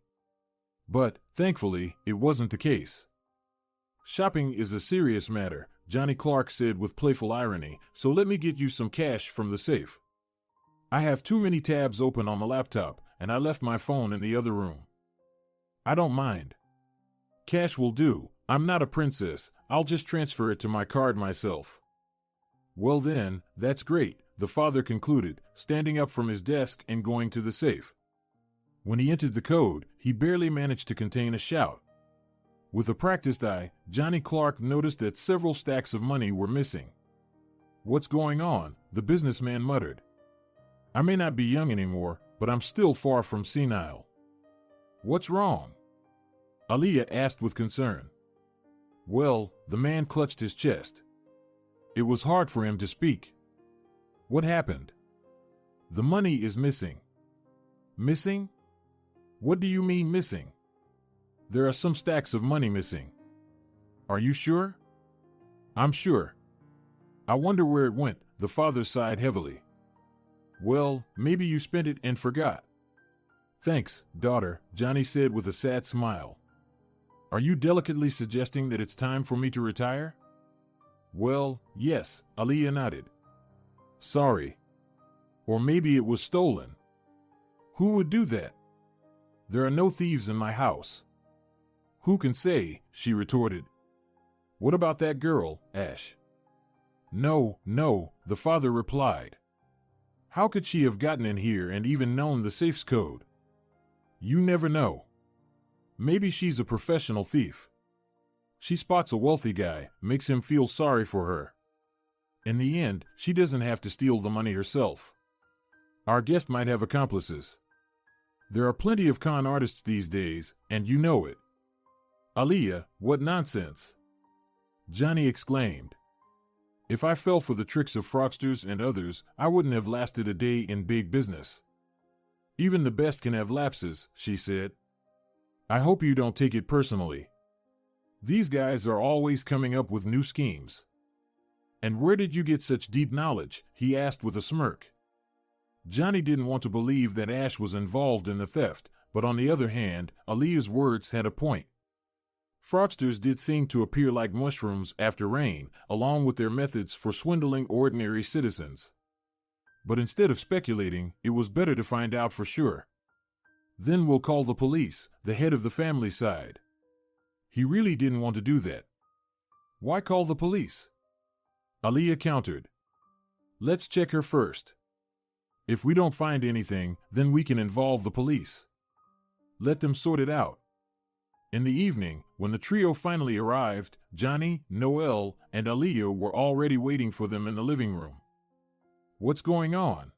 But, thankfully, it wasn't the case. Shopping is a serious matter, Johnny Clark said with playful irony, so let me get you some cash from the safe. I have too many tabs open on the laptop, and I left my phone in the other room. I don't mind. Cash will do. I'm not a princess. I'll just transfer it to my card myself. Well then, that's great, the father concluded, standing up from his desk and going to the safe. When he entered the code, he barely managed to contain a shout. With a practiced eye, Johnny Clark noticed that several stacks of money were missing. What's going on? The businessman muttered. I may not be young anymore, but I'm still far from senile. What's wrong? Aaliyah asked with concern. Well, the man clutched his chest. It was hard for him to speak. What happened? The money is missing. Missing? What do you mean missing? There are some stacks of money missing. Are you sure? I'm sure. I wonder where it went, the father sighed heavily. Well, maybe you spent it and forgot. Thanks, daughter, Johnny said with a sad smile. Are you delicately suggesting that it's time for me to retire? Well, yes, Aaliyah nodded. Sorry. Or maybe it was stolen. Who would do that? There are no thieves in my house. Who can say, she retorted. What about that girl, Ash? No, the father replied. How could she have gotten in here and even known the safe's code? You never know. Maybe she's a professional thief. She spots a wealthy guy, makes him feel sorry for her. In the end, she doesn't have to steal the money herself. Our guest might have accomplices. There are plenty of con artists these days, and you know it. Aaliyah, what nonsense! Johnny exclaimed. If I fell for the tricks of fraudsters and others, I wouldn't have lasted a day in big business. Even the best can have lapses, she said. I hope you don't take it personally. These guys are always coming up with new schemes. And where did you get such deep knowledge? He asked with a smirk. Johnny didn't want to believe that Ash was involved in the theft, but on the other hand, Aaliyah's words had a point. Fraudsters did seem to appear like mushrooms after rain, along with their methods for swindling ordinary citizens. But instead of speculating, it was better to find out for sure. Then we'll call the police, the head of the family sighed. He really didn't want to do that. Why call the police? Aaliyah countered. Let's check her first. If we don't find anything, then we can involve the police. Let them sort it out. In the evening, when the trio finally arrived, Johnny, Noel, and Aaliyah were already waiting for them in the living room. What's going on?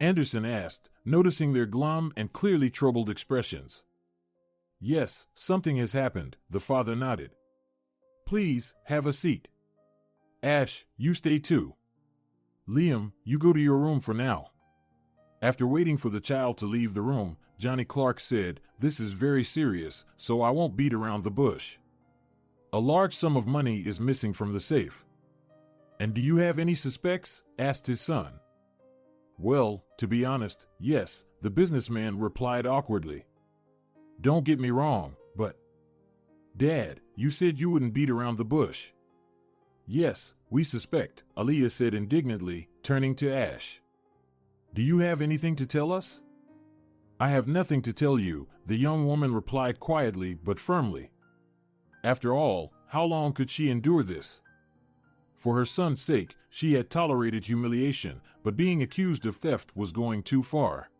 Anderson asked, noticing their glum and clearly troubled expressions. Yes, something has happened, the father nodded. Please, have a seat. Ash, you stay too. Liam, you go to your room for now. After waiting for the child to leave the room, Johnny Clark said, This is very serious, so I won't beat around the bush. A large sum of money is missing from the safe. And do you have any suspects? Asked his son. Well, to be honest, yes, the businessman replied awkwardly. Don't get me wrong, but... Dad, you said you wouldn't beat around the bush. Yes, we suspect, Aaliyah said indignantly, turning to Ash. Do you have anything to tell us? I have nothing to tell you, the young woman replied quietly but firmly. After all, how long could she endure this? For her son's sake, she had tolerated humiliation, but being accused of theft was going too far.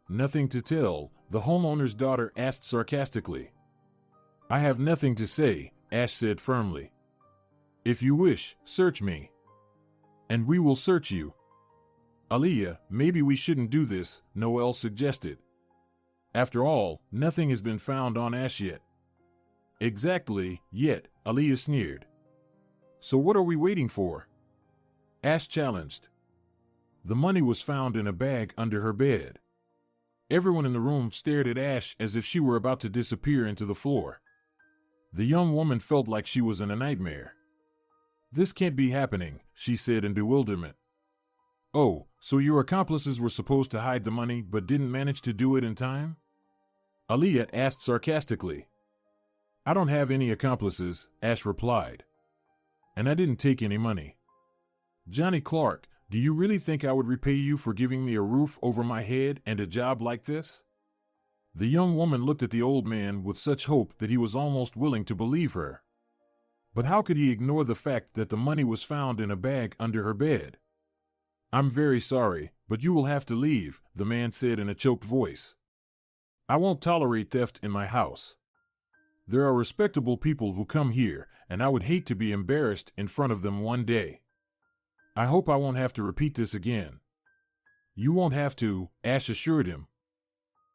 Nothing to tell, the homeowner's daughter asked sarcastically. I have nothing to say, Ash said firmly. If you wish, search me. And we will search you. Aaliyah, maybe we shouldn't do this, Noel suggested. After all, nothing has been found on Ash yet. Exactly, yet, Aaliyah sneered. So what are we waiting for? Ash challenged. The money was found in a bag under her bed. Everyone in the room stared at Ash as if she were about to disappear into the floor. The young woman felt like she was in a nightmare. This can't be happening, she said in bewilderment. Oh, so your accomplices were supposed to hide the money but didn't manage to do it in time? Aaliyah asked sarcastically. I don't have any accomplices, Ash replied. And I didn't take any money. Johnny Clark, do you really think I would repay you for giving me a roof over my head and a job like this? The young woman looked at the old man with such hope that he was almost willing to believe her. But how could he ignore the fact that the money was found in a bag under her bed? I'm very sorry, but you will have to leave, the man said in a choked voice. I won't tolerate theft in my house. There are respectable people who come here, and I would hate to be embarrassed in front of them one day. I hope I won't have to repeat this again. You won't have to, Ash assured him.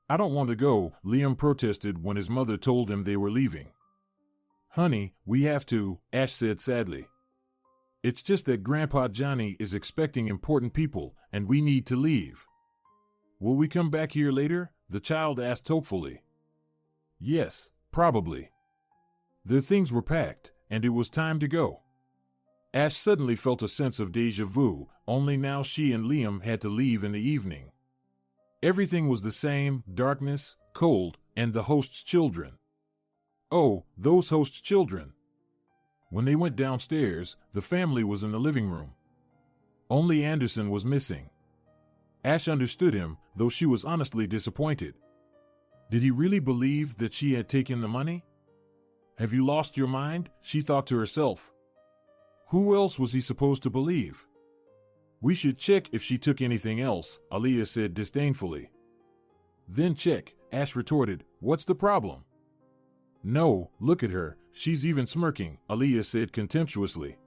I don't want to go, Liam protested when his mother told him they were leaving. Honey, we have to, Ash said sadly. It's just that Grandpa Johnny is expecting important people, and we need to leave. Will we come back here later? The child asked hopefully. Yes, probably. Their things were packed, and it was time to go. Ash suddenly felt a sense of déjà vu, only now she and Liam had to leave in the evening. Everything was the same, darkness, cold, and the host's children. Oh, those host's children. When they went downstairs, the family was in the living room. Only Anderson was missing. Ash understood him, though she was honestly disappointed. Did he really believe that she had taken the money? Have you lost your mind? She thought to herself. Who else was he supposed to believe? We should check if she took anything else, Aaliyah said disdainfully. Then check, Ash retorted. What's the problem? No, look at her, she's even smirking, Aaliyah said contemptuously.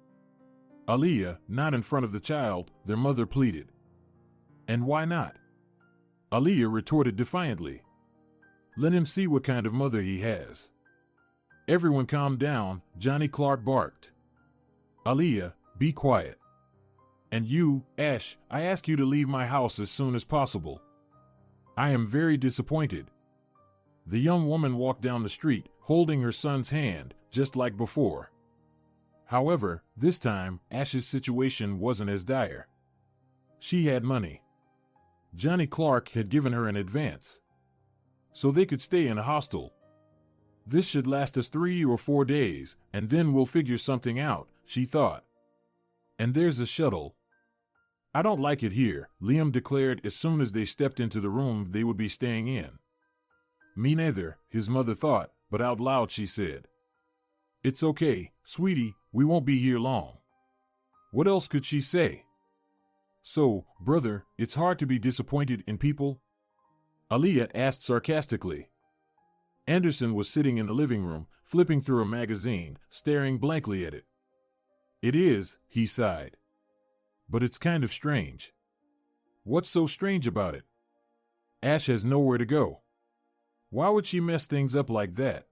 Aaliyah, not in front of the child, their mother pleaded. And why not? Aaliyah retorted defiantly. Let him see what kind of mother he has. Everyone calm down, Johnny Clark barked. Aaliyah, be quiet. And you, Ash, I ask you to leave my house as soon as possible. I am very disappointed. The young woman walked down the street, holding her son's hand, just like before. However, this time, Ash's situation wasn't as dire. She had money. Johnny Clark had given her an advance. So they could stay in a hostel. This should last us 3 or 4 days, and then we'll figure something out, she thought. And there's a shuttle. I don't like it here, Liam declared as soon as they stepped into the room they would be staying in. Me neither, his mother thought, but out loud she said. It's okay, sweetie, we won't be here long. What else could she say? So, brother, it's hard to be disappointed in people? Aaliyah asked sarcastically. Anderson was sitting in the living room, flipping through a magazine, staring blankly at it. It is, he sighed. But it's kind of strange. What's so strange about it? Ash has nowhere to go. Why would she mess things up like that?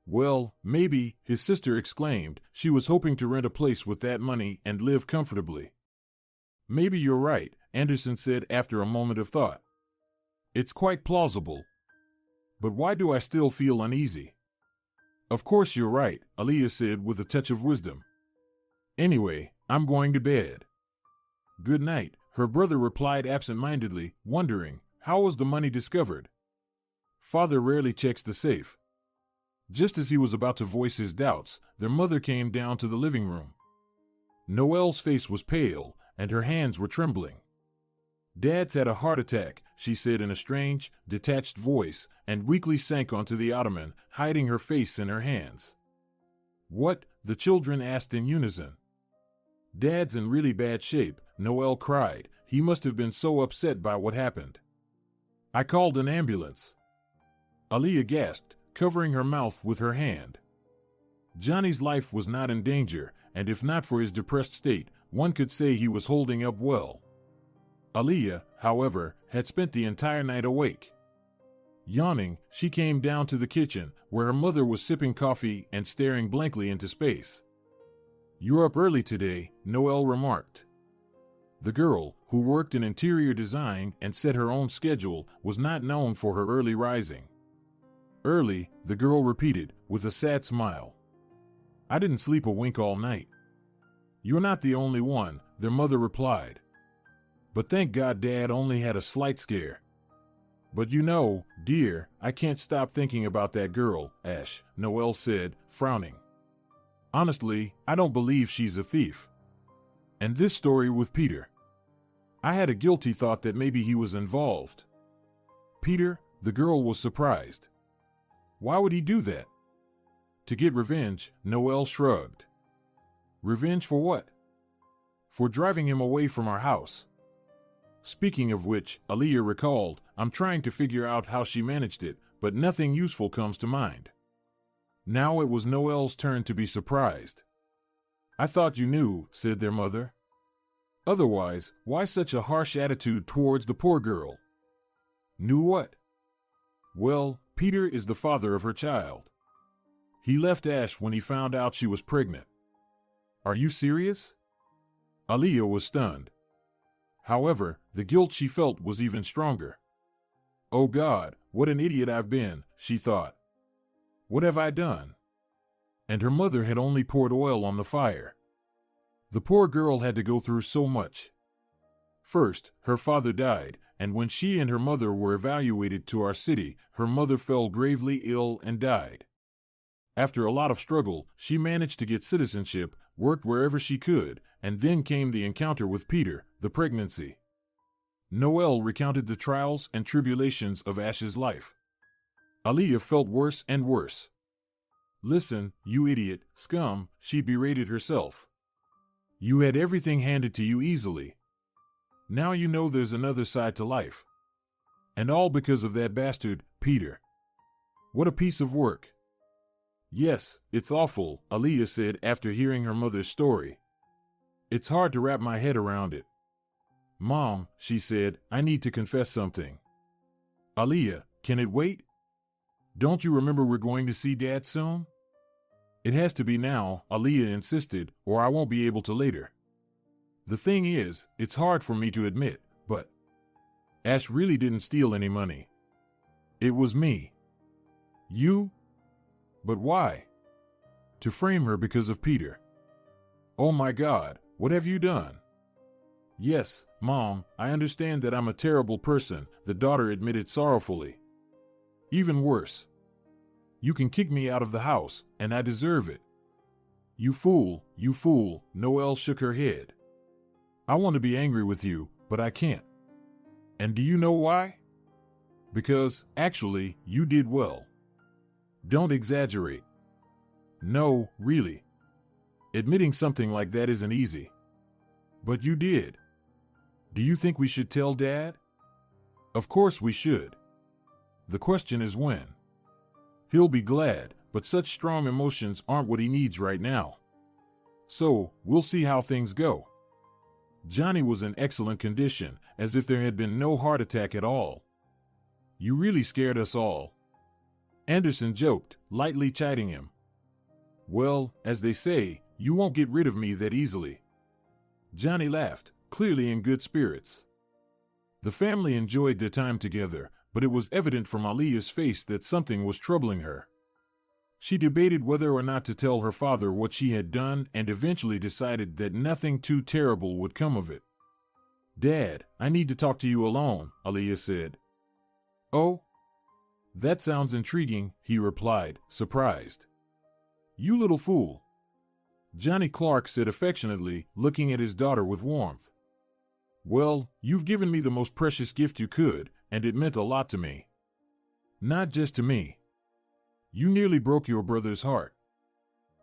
Well, maybe, his sister exclaimed, she was hoping to rent a place with that money and live comfortably. Maybe you're right, Anderson said after a moment of thought. It's quite plausible. But why do I still feel uneasy? Of course you're right, Aaliyah said with a touch of wisdom. Anyway, I'm going to bed. Good night, her brother replied absent-mindedly, wondering, how was the money discovered? Father rarely checks the safe. Just as he was about to voice his doubts, their mother came down to the living room. Noelle's face was pale, and her hands were trembling. Dad's had a heart attack, she said in a strange, detached voice, and weakly sank onto the ottoman, hiding her face in her hands. What? The children asked in unison. Dad's in really bad shape, Noelle cried. He must have been so upset by what happened. I called an ambulance. Aaliyah gasped, covering her mouth with her hand. Johnny's life was not in danger, and if not for his depressed state, one could say he was holding up well. Aaliyah, however, had spent the entire night awake. Yawning, she came down to the kitchen, where her mother was sipping coffee and staring blankly into space. You're up early today, Noelle remarked. The girl, who worked in interior design and set her own schedule, was not known for her early rising. Early, the girl repeated, with a sad smile. I didn't sleep a wink all night. You're not the only one, their mother replied. But thank God Dad only had a slight scare. But you know, dear, I can't stop thinking about that girl, Ash, Noelle said, frowning. Honestly, I don't believe she's a thief. And this story with Peter. I had a guilty thought that maybe he was involved. Peter? The girl was surprised. Why would he do that? To get revenge, Noelle shrugged. Revenge for what? For driving him away from our house. Speaking of which, Aaliyah recalled, I'm trying to figure out how she managed it, but nothing useful comes to mind. Now it was Noelle's turn to be surprised. I thought you knew, said their mother. Otherwise, why such a harsh attitude towards the poor girl? Knew what? Well, Peter is the father of her child. He left Ash when he found out she was pregnant. Are you serious? Aaliyah was stunned. However, the guilt she felt was even stronger. Oh God, what an idiot I've been, she thought. What have I done? And her mother had only poured oil on the fire. The poor girl had to go through so much. First, her father died, and when she and her mother were evacuated to our city, her mother fell gravely ill and died. After a lot of struggle, she managed to get citizenship, worked wherever she could, and then came the encounter with Peter, the pregnancy. Noelle recounted the trials and tribulations of Ash's life. Aaliyah felt worse and worse. Listen, you idiot, scum, she berated herself. You had everything handed to you easily. Now you know there's another side to life. And all because of that bastard, Peter. What a piece of work. Yes, it's awful, Aaliyah said after hearing her mother's story. It's hard to wrap my head around it. Mom, she said, I need to confess something. Aaliyah, can it wait? Don't you remember we're going to see Dad soon? It has to be now, Aaliyah insisted, or I won't be able to later. The thing is, it's hard for me to admit, but Ash really didn't steal any money. It was me. You? But why? To frame her because of Peter. Oh my God, what have you done? Yes, Mom, I understand that I'm a terrible person, the daughter admitted sorrowfully. Even worse. You can kick me out of the house, and I deserve it. You fool, Noelle shook her head. I want to be angry with you, but I can't. And do you know why? Because, actually, you did well. Don't exaggerate. No, really. Admitting something like that isn't easy. But you did. Do you think we should tell Dad? Of course we should. The question is when. He'll be glad, but such strong emotions aren't what he needs right now. So, we'll see how things go. Johnny was in excellent condition, as if there had been no heart attack at all. You really scared us all. Anderson joked, lightly chiding him. Well, as they say, you won't get rid of me that easily. Johnny laughed, clearly in good spirits. The family enjoyed their time together, but it was evident from Aaliyah's face that something was troubling her. She debated whether or not to tell her father what she had done and eventually decided that nothing too terrible would come of it. "Dad, I need to talk to you alone," Aaliyah said. "Oh? That sounds intriguing," he replied, surprised. "You little fool," Johnny Clark said affectionately, looking at his daughter with warmth. "Well, you've given me the most precious gift you could, and it meant a lot to me. Not just to me. You nearly broke your brother's heart."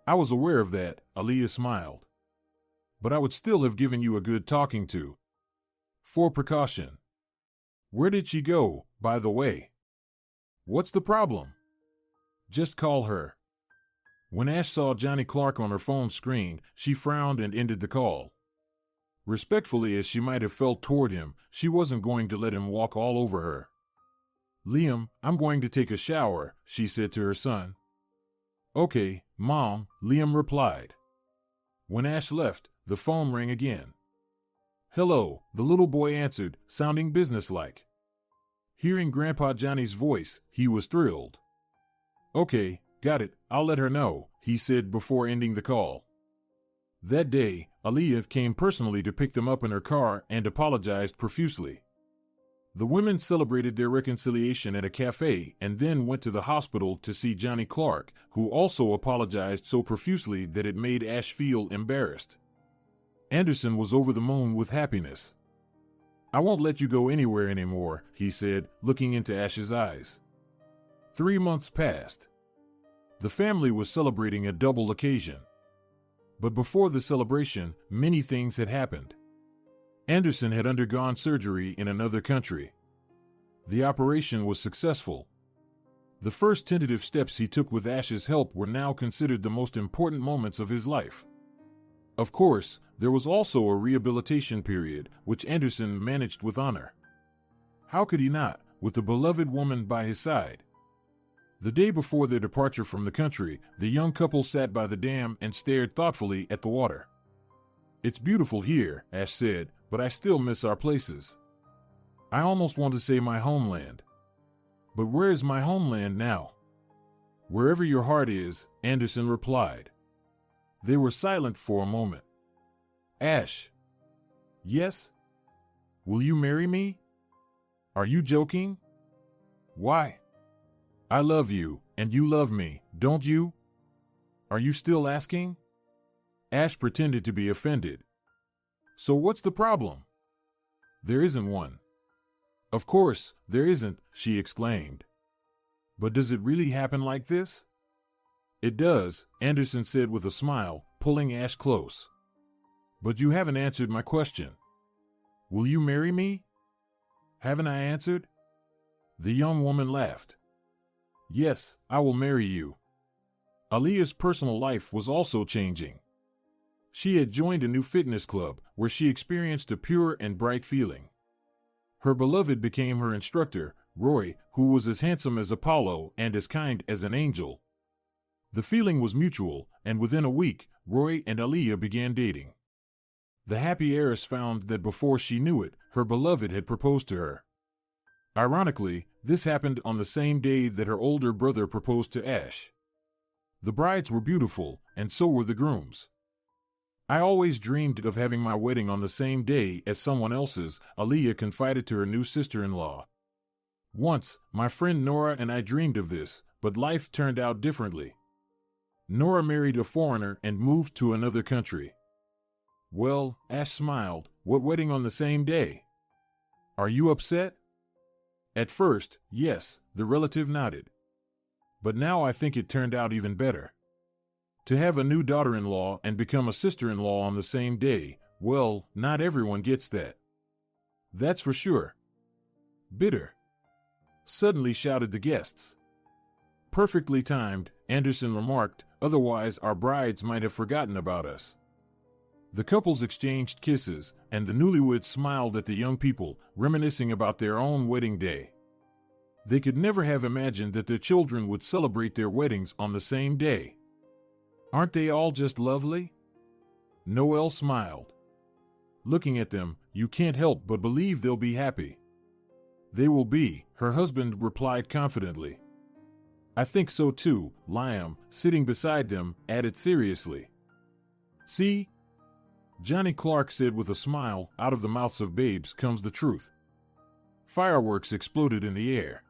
"I was aware of that," Aaliyah smiled. "But I would still have given you a good talking to. For precaution." "Where did she go, by the way?" "What's the problem?" "Just call her." When Ash saw Johnny Clark on her phone screen, she frowned and ended the call. Respectfully as she might have felt toward him, she wasn't going to let him walk all over her. "Liam, I'm going to take a shower," she said to her son. "Okay, Mom," Liam replied. When Ash left, the phone rang again. "Hello," the little boy answered, sounding businesslike. Hearing Grandpa Johnny's voice, he was thrilled. "Okay, got it, I'll let her know," he said before ending the call. That day, Aaliyah came personally to pick them up in her car and apologized profusely. The women celebrated their reconciliation at a cafe and then went to the hospital to see Johnny Clark, who also apologized so profusely that it made Ash feel embarrassed. Anderson was over the moon with happiness. "I won't let you go anywhere anymore," he said, looking into Ash's eyes. 3 months passed. The family was celebrating a double occasion. But before the celebration, many things had happened. Anderson had undergone surgery in another country. The operation was successful. The first tentative steps he took with Ash's help were now considered the most important moments of his life. Of course, there was also a rehabilitation period, which Anderson managed with honor. How could he not, with the beloved woman by his side? The day before their departure from the country, the young couple sat by the dam and stared thoughtfully at the water. "It's beautiful here," Ash said, "but I still miss our places. I almost want to say my homeland. But where is my homeland now?" "Wherever your heart is," Anderson replied. They were silent for a moment. "Ash." "Yes?" "Will you marry me?" "Are you joking?" "Why?" "I love you, and you love me, don't you?" "Are you still asking?" Ash pretended to be offended. "So what's the problem?" "There isn't one." "Of course, there isn't," she exclaimed. "But does it really happen like this?" "It does," Anderson said with a smile, pulling Ash close. "But you haven't answered my question. Will you marry me?" "Haven't I answered?" The young woman laughed. "Yes, I will marry you." Aaliyah's personal life was also changing. She had joined a new fitness club, where she experienced a pure and bright feeling. Her beloved became her instructor, Roy, who was as handsome as Apollo and as kind as an angel. The feeling was mutual, and within a week, Roy and Aaliyah began dating. The happy heiress found that before she knew it, her beloved had proposed to her. Ironically, this happened on the same day that her older brother proposed to Ash. The brides were beautiful, and so were the grooms. "I always dreamed of having my wedding on the same day as someone else's," Aaliyah confided to her new sister-in-law. "Once, my friend Nora and I dreamed of this, but life turned out differently. Nora married a foreigner and moved to another country." "Well," Ash smiled, "what wedding on the same day? Are you upset?" "At first, yes," the relative nodded. "But now I think it turned out even better. To have a new daughter-in-law and become a sister-in-law on the same day, well, not everyone gets that." "That's for sure." "Bitter," suddenly shouted the guests. "Perfectly timed," Anderson remarked, "otherwise our brides might have forgotten about us." The couples exchanged kisses, and the newlyweds smiled at the young people, reminiscing about their own wedding day. They could never have imagined that their children would celebrate their weddings on the same day. "Aren't they all just lovely?" Noelle smiled. Looking at them, you can't help but believe they'll be happy. "They will be," her husband replied confidently. I think so too, Liam, sitting beside them, added seriously. See? Johnny Clark said with a smile. Out of the mouths of babes comes the truth. Fireworks exploded in the air.